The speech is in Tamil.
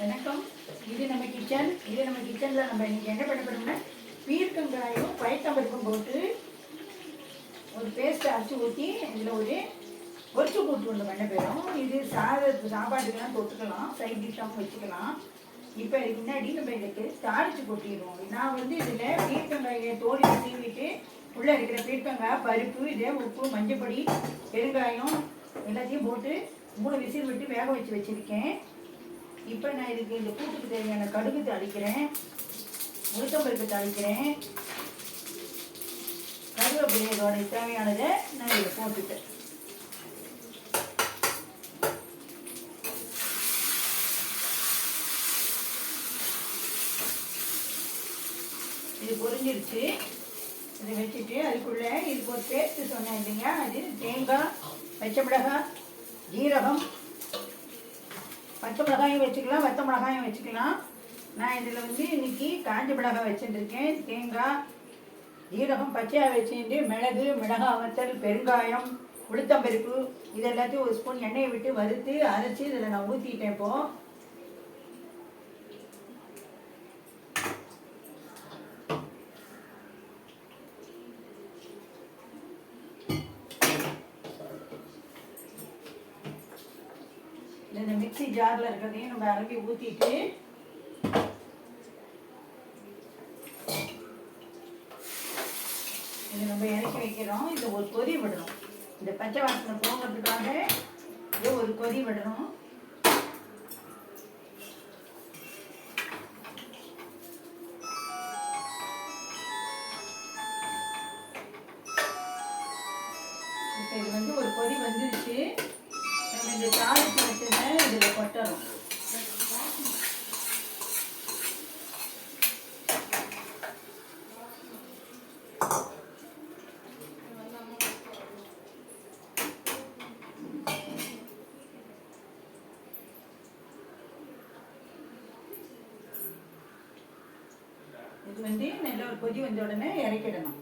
வணக்கம். இது நம்ம கிச்சனில் நம்ம இன்னைக்கு என்ன பண்ண போறோம்னா பீர்க்கங்காயும் பயத்தம்பருப்பும் போட்டு ஒரு பேஸ்ட் அரைச்சி ஊற்றி இதில் ஒரு பொரிச்சு கூட்டு ஒன்று பண்ண போயிடும். இது சாப்பாட்டுக்கெல்லாம் தொட்டுக்கலாம், சைட் டிஷ்ஷாகவும் வச்சுக்கலாம். இப்போ இதுக்கு முன்னாடி நம்ம இதுக்கு தாளித்து கொட்டிடுவோம். நான் இதில் பீர்க்கங்காயை தோலி சீவிட்டு உள்ளே இருக்கிற பீர்க்கங்காய் பருப்பு இதே உப்பு மஞ்சப்பொடி பெருங்காயம் எல்லாத்தையும் போட்டு 3 விசில் விட்டு வேக வச்சு வச்சுருக்கேன். இப்போ நான் இதுக்கு இந்த கூட்டுக்கு தேவையான கடுகு தாளிக்கிறேன், உளுத்தம்பருப்பு தாளிக்கிறேன், கருவேப்பிலையோட தேவையானதை நான் இதை போட்டுட்டேன். இது பொரிஞ்சிருச்சு. இதை வச்சுட்டு அதுக்குள்ளே இதுக்கு ஒரு பேஸ்ட்டு சொன்னேன் இல்லையா, அது தேங்காய், பச்சை மிளகாய், ஜீரகம், பச்சை மிளகாயும் வச்சுக்கலாம், வத்த மிளகாயும் வச்சுக்கலாம். நான் இதில் இன்னைக்கு காஞ்ச மிளகாய் வச்சுட்டுருக்கேன். தேங்காய், ஜீரகம், பச்சையாக வச்சுட்டு மிளகு, மிளகாய் வத்தல், பெருங்காயம், உளுத்தம்பருப்பு இது எல்லாத்தையும் ஒரு ஸ்பூன் எண்ணெயை விட்டு வறுத்து அரைச்சி இதில் நான் ஊற்றிட்டேன். இப்போது இந்த மிக்சி ஜாரில் இருக்கிறதையும் நம்ம அரைச்சி ஊற்றிட்டு இதை நம்ம இறக்கி வைக்கிறோம். இதை ஒரு கொதி விடணும். இந்த பச்சை வாசனை போகிறதுக்காக இதை ஒரு கொதி விடணும். இப்போ இது ஒரு கொதி வந்துருச்சு. நம்ம இந்த தாளித்து வச்சதை இதில் கொட்டணும். இது நல்ல ஒரு கொதி வந்த உடனே இறக்கிடணும்.